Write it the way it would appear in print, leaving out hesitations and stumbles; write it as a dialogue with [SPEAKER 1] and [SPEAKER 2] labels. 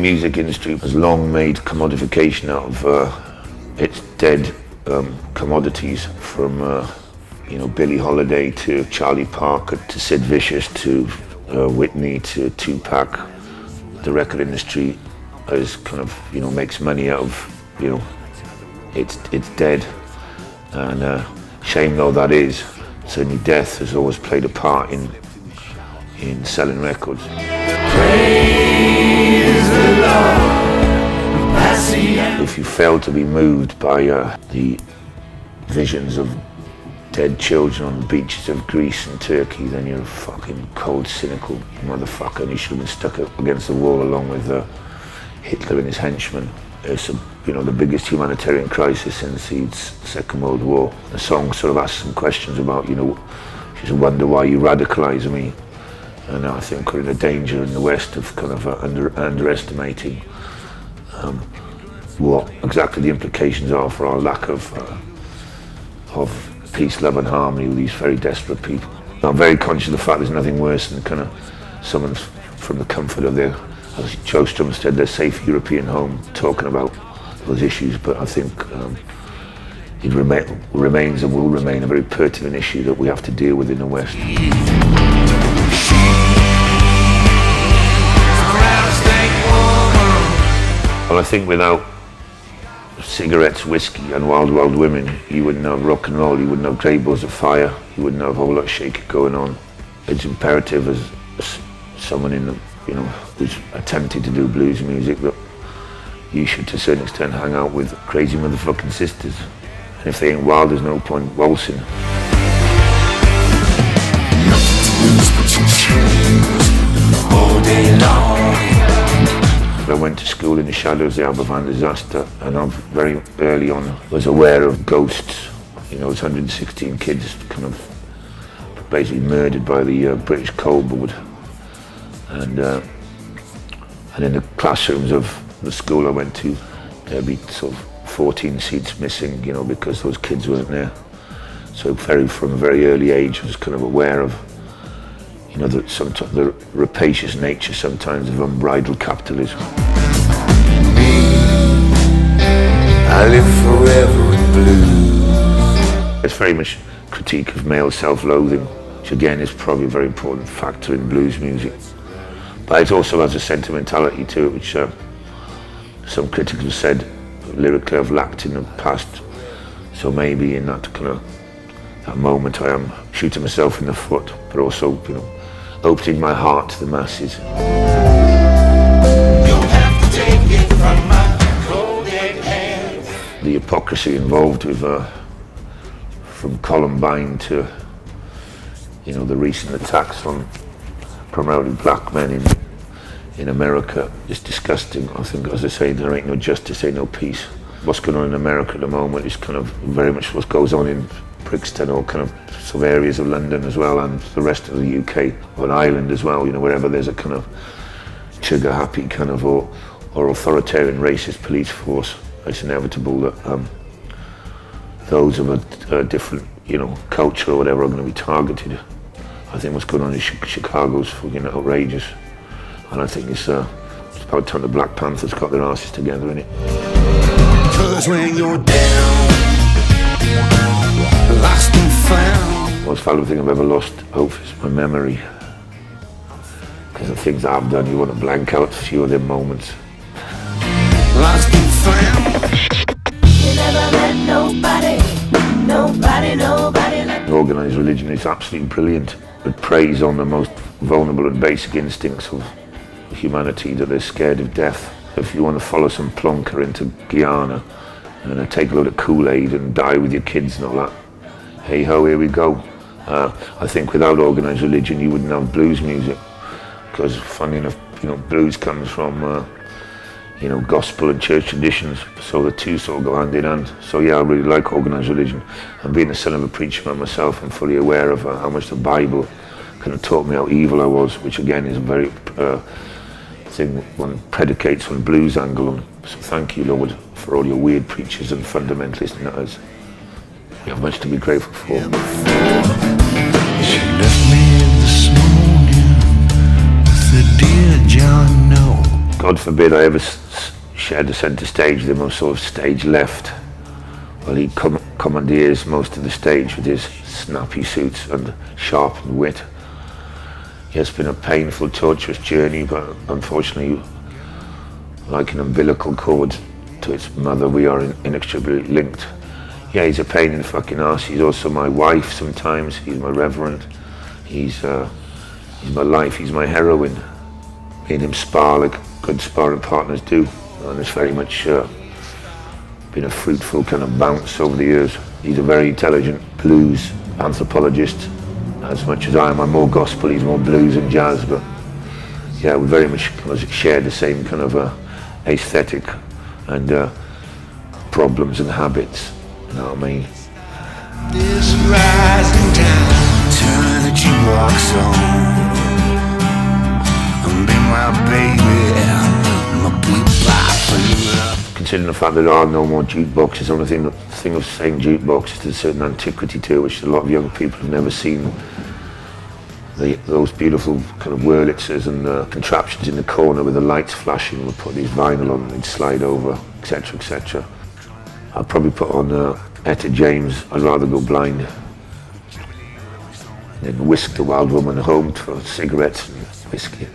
[SPEAKER 1] music industry has long made commodification out of its dead commodities, from Billie Holiday to Charlie Parker to Sid Vicious to Whitney to Tupac. The record industry is kind of makes money out of it's dead, and shame though that is, certainly death has always played a part in selling records.
[SPEAKER 2] Praise the Lord.
[SPEAKER 1] If you fail to be moved by the visions of dead children on the beaches of Greece and Turkey, then you're a fucking cold, cynical motherfucker, and you should have been stuck up against the wall along with Hitler and his henchmen. It's the biggest humanitarian crisis since the Second World War. The song sort of asks some questions about, just wonder why you radicalise me. And I think we're in a danger in the West of kind of underestimating what exactly the implications are for our lack of peace, love and harmony with these very desperate people. I'm very conscious of the fact there's nothing worse than kind of someone from the comfort of their, as Joe Strum said, their safe European home, talking about those issues. But I think it remains and will remain a very pertinent issue that we have to deal with in the West. Well, I think without cigarettes, whiskey and wild, wild women, you wouldn't have rock and roll, you wouldn't have Grey Balls of Fire, you wouldn't have a whole lot of shaking going on. It's imperative as someone who's attempting to do blues music that you should to a certain extent hang out with crazy motherfucking sisters. And if they ain't wild, there's no point waltzing.
[SPEAKER 2] All day long.
[SPEAKER 1] I went to school in the shadows of the Aberfan disaster, and I very early on was aware of ghosts. It was 116 kids kind of basically murdered by the British Cold Board. And in the classrooms of the school I went to, there'd be sort of 14 seats missing, because those kids weren't there. So from a very early age, I was kind of aware of the rapacious nature sometimes of unbridled capitalism.
[SPEAKER 2] I live forever in blues.
[SPEAKER 1] It's very much critique of male self-loathing, which again is probably a very important factor in blues music. But it also has a sentimentality to it, which some critics have said lyrically I've lacked in the past. So maybe in that kind of that moment I am shooting myself in the foot, but also opening my heart to the masses.
[SPEAKER 2] You'll have to take it from my cold dead hands.
[SPEAKER 1] The hypocrisy involved with from Columbine to the recent attacks on primarily black men in America is disgusting. I think, as I say, there ain't no justice, ain't no peace. What's going on in America at the moment is kind of very much what goes on in Brixton or kind of some areas of London as well, and the rest of the UK, or Ireland as well, wherever there's a kind of trigger-happy kind of or authoritarian racist police force. It's inevitable that those of a different culture or whatever are going to be targeted. I think what's going on in Chicago's fucking outrageous, and I think it's about time the Black Panthers got their asses together, innit?
[SPEAKER 2] 'Cause when you're down, lost and found.
[SPEAKER 1] The most valuable thing I've ever lost, hope, is my memory. Because the things I've done, you want to blank out a few of them moments.
[SPEAKER 2] Lost and found.
[SPEAKER 3] You never met nobody like.
[SPEAKER 1] Organised religion is absolutely brilliant. It preys on the most vulnerable and basic instincts of humanity, that they're scared of death. If you want to follow some plonker into Guyana and take a load of Kool-Aid and die with your kids and all that, hey ho, here we go. I think without organised religion you wouldn't have blues music, because funny enough, blues comes from gospel and church traditions, so the two sort of go hand in hand. So yeah, I really like organised religion, and being the son of a preacher man myself, I'm fully aware of how much the Bible kind of taught me how evil I was, which again is a very thing one predicates on blues angle. So thank you, Lord, for all your weird preachers and fundamentalist nutters. You have much to be grateful for.
[SPEAKER 2] She left me this morning with the dear John No.
[SPEAKER 1] God forbid I ever shared the centre stage with him, or sort of stage left. Well, he commandeers most of the stage with his snappy suits and sharpened wit. It's been a painful, torturous journey, but unfortunately, like an umbilical cord to its mother, we are inextricably linked. Yeah, he's a pain in the fucking arse. He's also my wife sometimes. He's my reverend. He's my life. He's my heroine. Me and him spar like good sparring partners do, and it's very much been a fruitful kind of bounce over the years. He's a very intelligent blues anthropologist, as much as I am. I'm more gospel, he's more blues and jazz, but yeah, we very much kind of share the same kind of aesthetic and problems and habits, you know what I mean?
[SPEAKER 2] This rising time, turn the jukebox on, and be my baby, my bebop.
[SPEAKER 1] Considering the fact that there are no more jukeboxes, the only thing of saying jukebox is there's a certain antiquity to it, which a lot of young people have never seen. Those beautiful kind of Wurlitzers and contraptions in the corner with the lights flashing, would put these vinyl on and they'd slide over, etc., etc. I'd probably put on Etta James, I'd Rather Go Blind. And then whisk the wild woman home for cigarettes and whiskey.